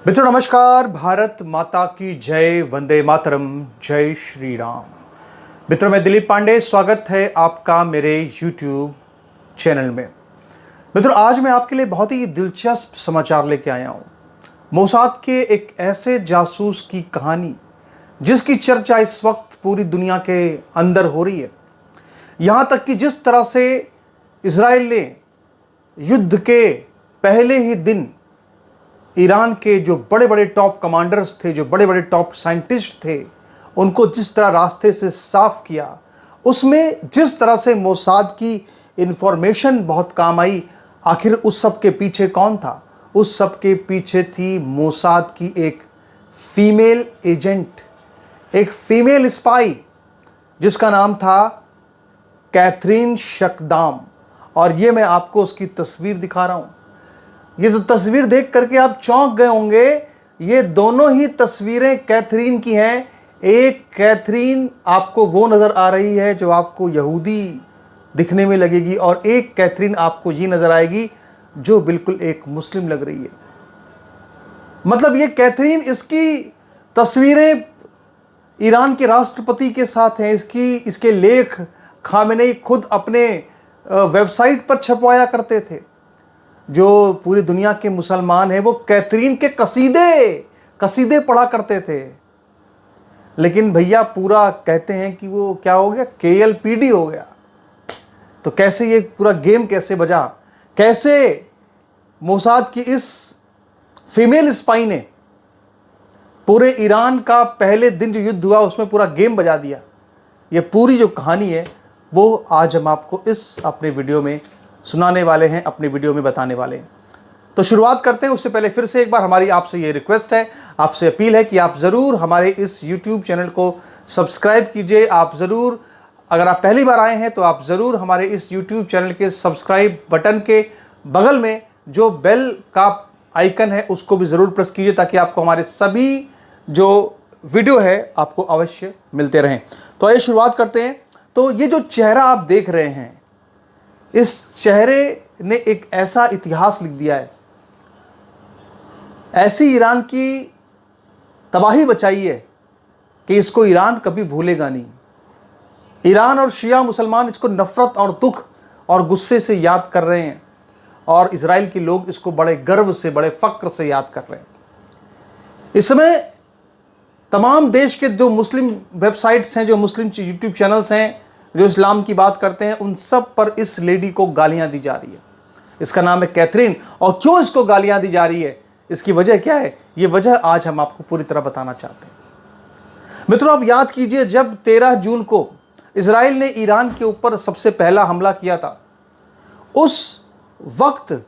मित्रों नमस्कार। भारत माता की जय, वंदे मातरम, जय श्री राम। मित्रों मैं दिलीप पांडे, स्वागत है आपका मेरे YouTube चैनल में। मित्रों आज मैं आपके लिए बहुत ही दिलचस्प समाचार लेके आया हूं। मोसाद के एक ऐसे जासूस की कहानी जिसकी चर्चा इस वक्त पूरी दुनिया के अंदर हो रही है। यहां तक कि जिस तरह से इजराइल ने युद्ध के पहले ही दिन ईरान के जो बड़े बड़े टॉप कमांडर्स थे, जो बड़े बड़े टॉप साइंटिस्ट थे, उनको जिस तरह रास्ते से साफ किया, उसमें जिस तरह से मोसाद की इंफॉर्मेशन बहुत काम आई। आखिर उस सब के पीछे कौन था? उस सब के पीछे थी मोसाद की एक फीमेल एजेंट, एक फीमेल स्पाई जिसका नाम था कैथरीन शकदाम। और ये मैं आपको उसकी तस्वीर दिखा रहा हूँ। ये जो तस्वीर देख करके आप चौंक गए होंगे, ये दोनों ही तस्वीरें कैथरीन की हैं। एक कैथरीन आपको वो नज़र आ रही है जो आपको यहूदी दिखने में लगेगी, और एक कैथरीन आपको ये नज़र आएगी जो बिल्कुल एक मुस्लिम लग रही है। मतलब ये कैथरीन, इसकी तस्वीरें ईरान के राष्ट्रपति के साथ हैं। इसके लेख खामेनेई खुद अपने वेबसाइट पर छपवाया करते थे। जो पूरी दुनिया के मुसलमान हैं वो कैथरीन के कसीदे पढ़ा करते थे। लेकिन भैया पूरा कहते हैं कि वो क्या हो गया, KLPD हो गया। तो कैसे ये पूरा गेम कैसे बजा? कैसे मोसाद की इस फीमेल स्पाई ने पूरे ईरान का पहले दिन जो युद्ध हुआ उसमें पूरा गेम बजा दिया? ये पूरी जो कहानी है वो आज हम आपको इस अपने वीडियो में सुनाने वाले हैं, अपने वीडियो में बताने वाले हैं। तो शुरुआत करते हैं। उससे पहले फिर से एक बार हमारी आपसे ये रिक्वेस्ट है, आपसे अपील है कि आप ज़रूर हमारे इस YouTube चैनल को सब्सक्राइब कीजिए। आप ज़रूर, अगर आप पहली बार आए हैं तो आप ज़रूर हमारे इस YouTube चैनल के सब्सक्राइब बटन के बगल में जो बेल का आइकन है उसको भी ज़रूर प्रेस कीजिए, ताकि आपको हमारे सभी जो वीडियो है आपको अवश्य मिलते रहें। तो आइए शुरुआत करते हैं। तो ये जो चेहरा आप देख रहे हैं, इस चेहरे ने एक ऐसा इतिहास लिख दिया है, ऐसी ईरान की तबाही बचाई है कि इसको ईरान कभी भूलेगा नहीं। ईरान और शिया मुसलमान इसको नफरत और दुख और गुस्से से याद कर रहे हैं, और इजराइल के लोग इसको बड़े गर्व से, बड़े फक्र से याद कर रहे हैं। इस समय तमाम देश के जो मुस्लिम वेबसाइट्स हैं, जो मुस्लिम YouTube चैनल्स हैं, जो इस्लाम की बात करते हैं, उन सब पर इस लेडी को गालियां दी जा रही है। इसका नाम है कैथरीन। और क्यों इसको गालियां दी जा रही है, इसकी वजह क्या है, ये वजह आज हम आपको पूरी तरह बताना चाहते हैं। मित्रों आप याद कीजिए, जब 13 जून को इजराइल ने ईरान के ऊपर सबसे पहला हमला किया था, उस वक्त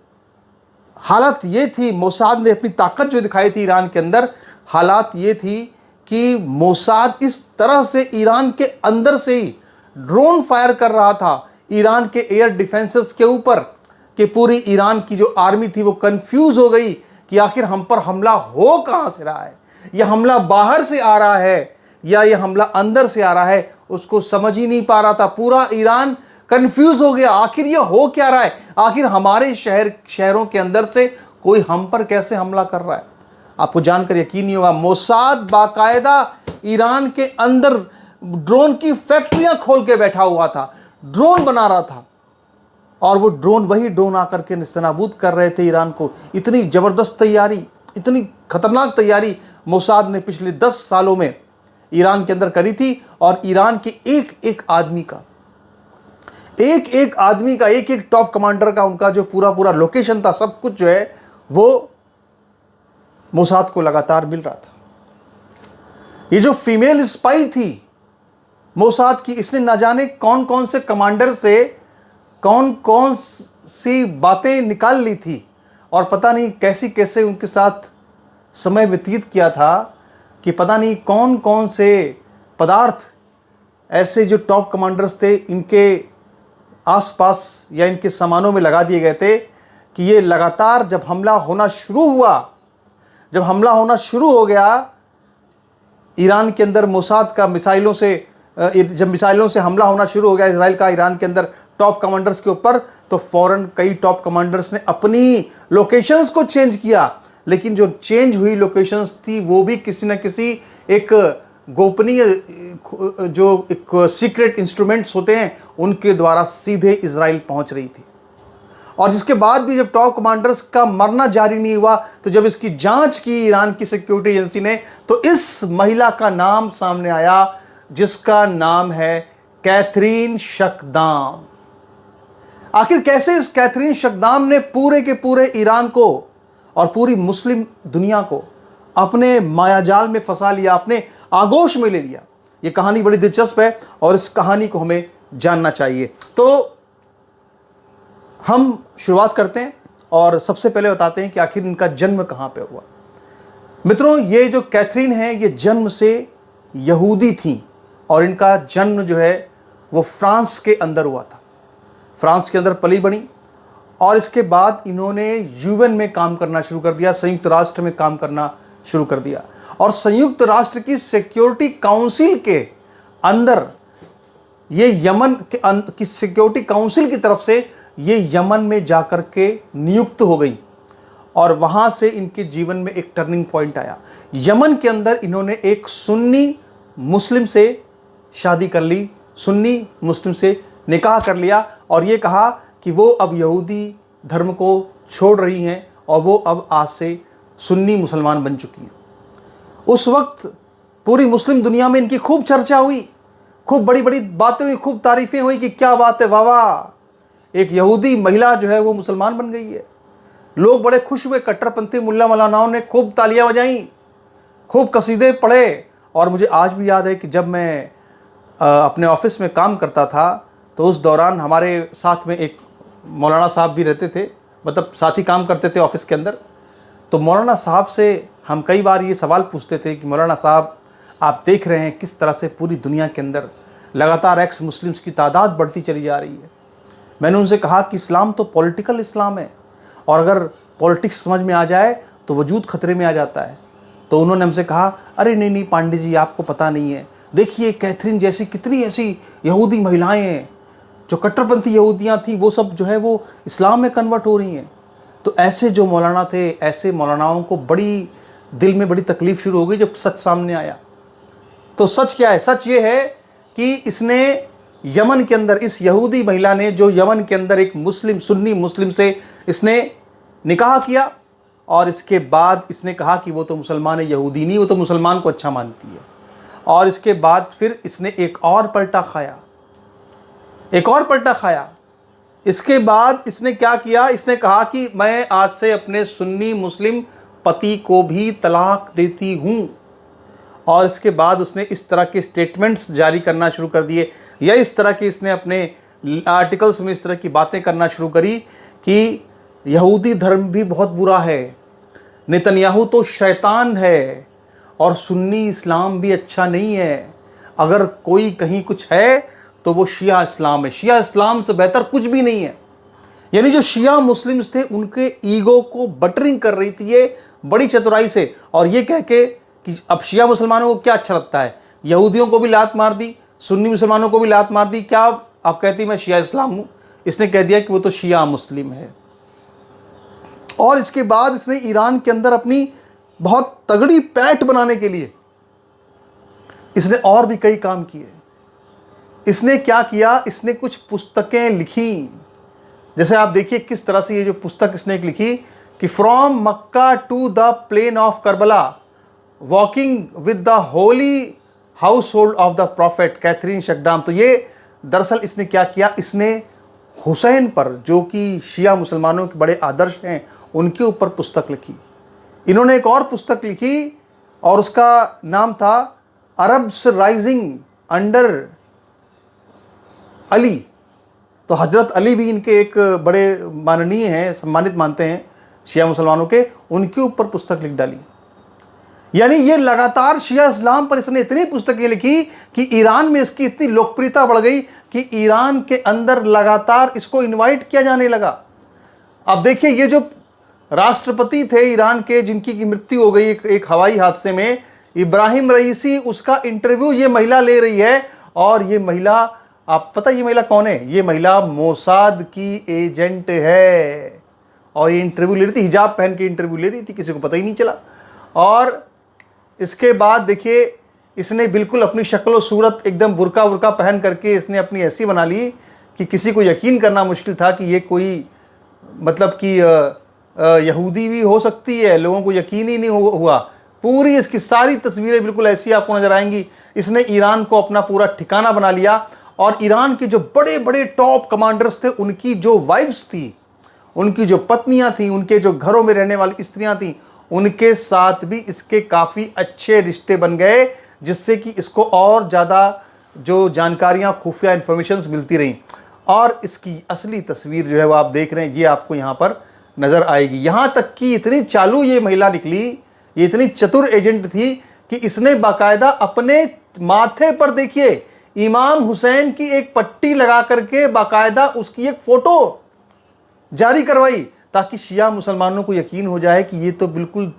हालत ये थी, मोसाद ने अपनी ताकत जो दिखाई थी ईरान के अंदर, हालात ये थी कि मोसाद इस तरह से ईरान के अंदर से ही ड्रोन फायर कर रहा था ईरान के एयर डिफेंसेस के ऊपर, कि पूरी ईरान की जो आर्मी थी वो कंफ्यूज हो गई कि आखिर हम पर हमला हो कहां से रहा है। यह हमला बाहर से आ रहा है या यह हमला अंदर से आ रहा है, उसको समझ ही नहीं पा रहा था। पूरा ईरान कंफ्यूज हो गया, आखिर यह हो क्या रहा है, आखिर हमारे शहरों के अंदर से कोई हम पर कैसे हमला कर रहा है। आपको जानकर यकीन नहीं होगा, मोसाद बाकायदा ईरान के अंदर ड्रोन की फैक्ट्रियां खोल के बैठा हुआ था, ड्रोन बना रहा था, और वो ड्रोन वही ड्रोन आकर के निस्तनाबूद कर रहे थे ईरान को। इतनी ज़बरदस्त तैयारी, इतनी खतरनाक तैयारी मोसाद ने पिछले 10 सालों में ईरान के अंदर करी थी। और ईरान के एक एक आदमी का, एक एक टॉप कमांडर का, उनका जो पूरा लोकेशन था, सब कुछ जो है वो मोसाद को लगातार मिल रहा था। ये जो फीमेल स्पाई थी मोसाद की, इसने न जाने कौन कौन से कमांडर से कौन कौन सी बातें निकाल ली थी, और पता नहीं कैसे कैसे उनके साथ समय व्यतीत किया था, कि पता नहीं कौन कौन से पदार्थ ऐसे जो टॉप कमांडर्स थे इनके आसपास या इनके सामानों में लगा दिए गए थे, कि ये लगातार जब हमला होना शुरू हो गया ईरान के अंदर, मोसाद का जब मिसाइलों से हमला होना शुरू हो गया इजराइल का ईरान के अंदर टॉप कमांडर्स के ऊपर, तो फौरन कई टॉप कमांडर्स ने अपनी लोकेशंस को चेंज किया। लेकिन जो चेंज हुई लोकेशंस थी वो भी किसी न किसी एक गोपनीय जो एक सीक्रेट इंस्ट्रूमेंट्स होते हैं उनके द्वारा सीधे इजराइल पहुंच रही थी। और जिसके बाद भी जब टॉप कमांडर्स का मरना जारी नहीं हुआ, तो जब इसकी जांच की ईरान की सिक्योरिटी एजेंसी ने, तो इस महिला का नाम सामने आया जिसका नाम है कैथरीन शकदाम। आखिर कैसे इस कैथरीन शकदाम ने पूरे के पूरे ईरान को और पूरी मुस्लिम दुनिया को अपने मायाजाल में फंसा लिया, अपने आगोश में ले लिया, यह कहानी बड़ी दिलचस्प है और इस कहानी को हमें जानना चाहिए। तो हम शुरुआत करते हैं और सबसे पहले बताते हैं कि आखिर इनका जन्म कहां पे हुआ। मित्रों, ये जो कैथरीन है ये जन्म से यहूदी थी और इनका जन्म जो है वो फ्रांस के अंदर हुआ था। फ्रांस के अंदर पली बड़ी और इसके बाद इन्होंने यूएन में काम करना शुरू कर दिया, संयुक्त राष्ट्र में काम करना शुरू कर दिया और संयुक्त राष्ट्र की सिक्योरिटी काउंसिल के अंदर ये यमन की सिक्योरिटी काउंसिल की तरफ से ये यमन में जाकर के नियुक्त हो गई और वहां से इनके जीवन में एक टर्निंग पॉइंट आया। यमन के अंदर इन्होंने एक सुन्नी मुस्लिम से शादी कर ली, सुन्नी मुस्लिम से निकाह कर लिया और ये कहा कि वो अब यहूदी धर्म को छोड़ रही हैं और वो अब आज से सुन्नी मुसलमान बन चुकी हैं। उस वक्त पूरी मुस्लिम दुनिया में इनकी खूब चर्चा हुई, खूब बड़ी बड़ी बातें हुई, खूब तारीफें हुई कि क्या बात है, वाह वाह, एक यहूदी महिला जो है वो मुसलमान बन गई है। लोग बड़े खुश हुए, कट्टरपंथी मुल्ला मौलानाओं ने खूब तालियां बजाई, खूब कसीदे पढ़े। और मुझे आज भी याद है कि जब मैं अपने ऑफिस में काम करता था तो उस दौरान हमारे साथ में एक मौलाना साहब भी रहते थे, मतलब साथ ही काम करते थे ऑफिस के अंदर। तो मौलाना साहब से हम कई बार ये सवाल पूछते थे कि मौलाना साहब, आप देख रहे हैं किस तरह से पूरी दुनिया के अंदर लगातार एक्स मुस्लिम्स की तादाद बढ़ती चली जा रही है। मैंने उनसे कहा कि इस्लाम तो पॉलिटिकल इस्लाम है और अगर पॉलिटिक्स समझ में आ जाए तो वजूद खतरे में आ जाता है। तो उन्होंने हमसे कहा, अरे नहीं नहीं पांडे जी, आपको पता नहीं है, देखिए कैथरीन जैसी कितनी ऐसी यहूदी महिलाएं हैं, जो कट्टरपंथी यहूदियाँ थी वो सब जो है वो इस्लाम में कन्वर्ट हो रही हैं। तो ऐसे जो मौलाना थे, ऐसे मौलानाओं को बड़ी दिल में बड़ी तकलीफ़ शुरू हो गई जब सच सामने आया। तो सच क्या है? सच ये है कि इसने यमन के अंदर, इस यहूदी महिला ने जो यमन के अंदर एक मुस्लिम, सुन्नी मुस्लिम से इसने निकाह किया और इसके बाद इसने कहा कि वो तो मुसलमान है, यहूदी नहीं, वो तो मुसलमान को अच्छा मानती है। और इसके बाद फिर इसने एक और पलटा खाया, एक और पलटा खाया। इसके बाद इसने क्या किया? इसने कहा कि मैं आज से अपने सुन्नी मुस्लिम पति को भी तलाक देती हूँ। और इसके बाद उसने इस तरह के स्टेटमेंट्स जारी करना शुरू कर दिए, या इस तरह की इसने अपने आर्टिकल्स में इस तरह की बातें करना शुरू करी कि यहूदी धर्म भी बहुत बुरा है, नेतन्याहू तो शैतान है और सुन्नी इस्लाम भी अच्छा नहीं है। अगर कोई कहीं कुछ है तो वो शिया इस्लाम है, शिया इस्लाम से बेहतर कुछ भी नहीं है। यानी जो शिया मुस्लिम्स थे उनके ईगो को बटरिंग कर रही थी ये बड़ी चतुराई से, और ये कह के कि अब शिया मुसलमानों को क्या अच्छा लगता है, यहूदियों को भी लात मार दी, सुन्नी मुसलमानों को भी लात मार दी, क्या आप कहती मैं शिया इस्लाम हूँ? इसने कह दिया कि वो तो शिया मुस्लिम है। और इसके बाद इसने ईरान के अंदर अपनी बहुत तगड़ी पैठ बनाने के लिए इसने और भी कई काम किए। इसने क्या किया? इसने कुछ पुस्तकें लिखी। जैसे आप देखिए किस तरह से ये जो पुस्तक इसने एक लिखी कि from Mecca to the plain of Karbala, walking with the holy household of the prophet, Catherine Shakdam. तो ये दरअसल इसने क्या किया? इसने हुसैन पर, जो कि शिया मुसलमानों के बड़े आदर्श हैं, उनके ऊपर पुस्तक लिखी। इन्होंने एक और पुस्तक लिखी और उसका नाम था अरब्स राइजिंग अंडर अली। तो हजरत अली भी इनके एक बड़े माननीय हैं, सम्मानित मानते हैं शिया मुसलमानों के, उनके ऊपर पुस्तक लिख डाली। यानी ये लगातार शिया इस्लाम पर इसने इतनी पुस्तकें लिखी कि ईरान में इसकी इतनी लोकप्रियता बढ़ गई कि ईरान के अंदर लगातार इसको इनवाइट किया जाने लगा। अब देखिए ये जो राष्ट्रपति थे ईरान के, जिनकी की मृत्यु हो गई एक हवाई हादसे में, इब्राहिम रईसी, उसका इंटरव्यू ये महिला ले रही है। और ये महिला, आप पता ये महिला कौन है? ये महिला मोसाद की एजेंट है। और ये इंटरव्यू ले रही थी, हिजाब पहन के इंटरव्यू ले रही थी, किसी को पता ही नहीं चला। और इसके बाद देखिए इसने बिल्कुल अपनी शक्ल और सूरत एकदम बुर्का वुर्का पहन करके इसने अपनी ऐसी बना ली कि किसी को यकीन करना मुश्किल था कि ये कोई मतलब कि यहूदी भी हो सकती है। लोगों को यकीन ही नहीं हुआ। पूरी इसकी सारी तस्वीरें बिल्कुल ऐसी आपको नजर आएंगी। इसने ईरान को अपना पूरा ठिकाना बना लिया और ईरान के जो बड़े बड़े टॉप कमांडर्स थे उनकी जो वाइफ्स थी, उनकी जो पत्नियां थी, उनके जो घरों में रहने वाली स्त्रियां थी, उनके साथ भी इसके काफ़ी अच्छे रिश्ते बन गए, जिससे कि इसको और ज़्यादा जो जानकारियां, खुफिया इंफॉर्मेशंस मिलती रहीं। और इसकी असली तस्वीर जो है वो आप देख रहे हैं, ये आपको यहाँ पर नज़र आएगी। यहाँ तक कि इतनी चालू ये महिला निकली, ये इतनी चतुर एजेंट थी कि इसने बाकायदा अपने माथे पर देखिए इमाम हुसैन की एक पट्टी लगा करके बाकायदा उसकी एक फ़ोटो जारी करवाई, ताकि शिया मुसलमानों को यकीन हो जाए कि ये तो बिल्कुल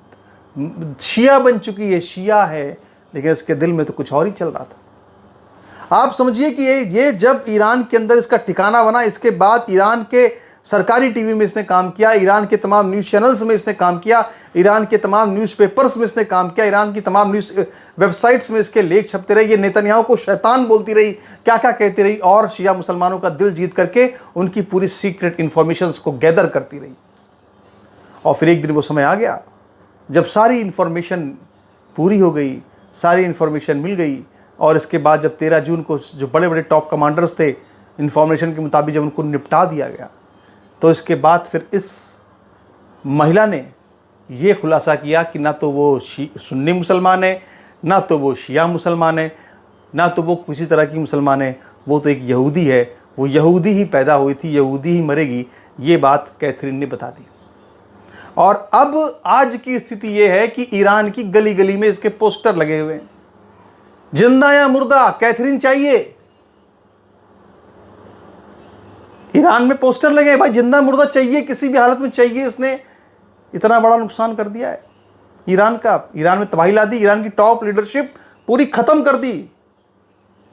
शिया बन चुकी है, शिया है, लेकिन इसके दिल में तो कुछ और ही चल रहा था। आप समझिए कि ये जब ईरान के अंदर इसका ठिकाना बना, इसके बाद ईरान के सरकारी टीवी में इसने काम किया, ईरान के तमाम न्यूज़ चैनल्स में इसने काम किया, ईरान के तमाम न्यूज़पेपर्स में इसने काम किया, ईरान की तमाम न्यूज़ वेबसाइट्स में इसके लेख छपते रहे। ये नेतन्याहू को शैतान बोलती रही, क्या क्या कहती रही, और शिया मुसलमानों का दिल जीत करके उनकी पूरी सीक्रेट इन्फॉर्मेशंस को गैदर करती रही। और फिर एक दिन वो समय आ गया जब सारी इन्फॉर्मेशन पूरी हो गई, सारी इन्फॉर्मेशन मिल गई। और इसके बाद जब 13 जून को जो बड़े बड़े टॉप कमांडर्स थे, इन्फॉर्मेशन के मुताबिक जब उनको निपटा दिया गया, तो इसके बाद फिर इस महिला ने ये खुलासा किया कि ना तो वो सुन्नी मुसलमान है, ना तो वो शिया मुसलमान है, ना तो वो किसी तरह की मुसलमान है, वो तो एक यहूदी है। वो यहूदी ही पैदा हुई थी, यहूदी ही मरेगी, ये बात कैथरीन ने बता दी। और अब आज की स्थिति ये है कि ईरान की गली गली में इसके पोस्टर लगे हुए हैं, जिंदा या मुर्दा कैथरीन चाहिए। ईरान में पोस्टर लगे भाई, जिंदा मुर्दा चाहिए, किसी भी हालत में चाहिए। इसने इतना बड़ा नुकसान कर दिया है ईरान का, ईरान में तबाही ला दी, ईरान की टॉप लीडरशिप पूरी खत्म कर दी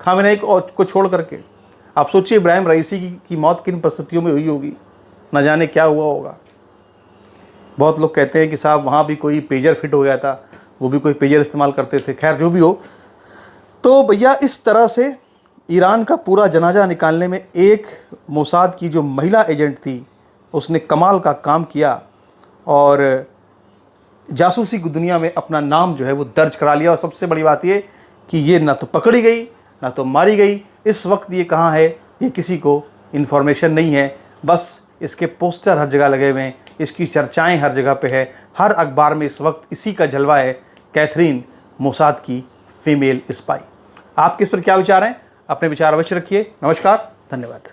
खामेनेई को छोड़ करके। आप सोचिए इब्राहिम रईसी की मौत किन परिस्थितियों में हुई होगी, न जाने क्या हुआ होगा। बहुत लोग कहते हैं कि साहब वहाँ भी कोई पेजर फिट हो गया था, वो भी कोई पेजर इस्तेमाल करते थे। खैर जो भी हो, तो भैया इस तरह से ईरान का पूरा जनाजा निकालने में एक मोसाद की जो महिला एजेंट थी उसने कमाल का काम किया और जासूसी की दुनिया में अपना नाम जो है वो दर्ज करा लिया। और सबसे बड़ी बात ये कि ये ना तो पकड़ी गई, ना तो मारी गई। इस वक्त ये कहाँ है ये किसी को इन्फॉर्मेशन नहीं है, बस इसके पोस्टर हर जगह लगे हुए हैं, इसकी चर्चाएं हर जगह पे है, हर अखबार में इस वक्त इसी का जलवा है, कैथरीन मोसाद की फीमेल स्पाई। आपके इस पर क्या विचार हैं? अपने विचार अवश्य रखिए। नमस्कार, धन्यवाद।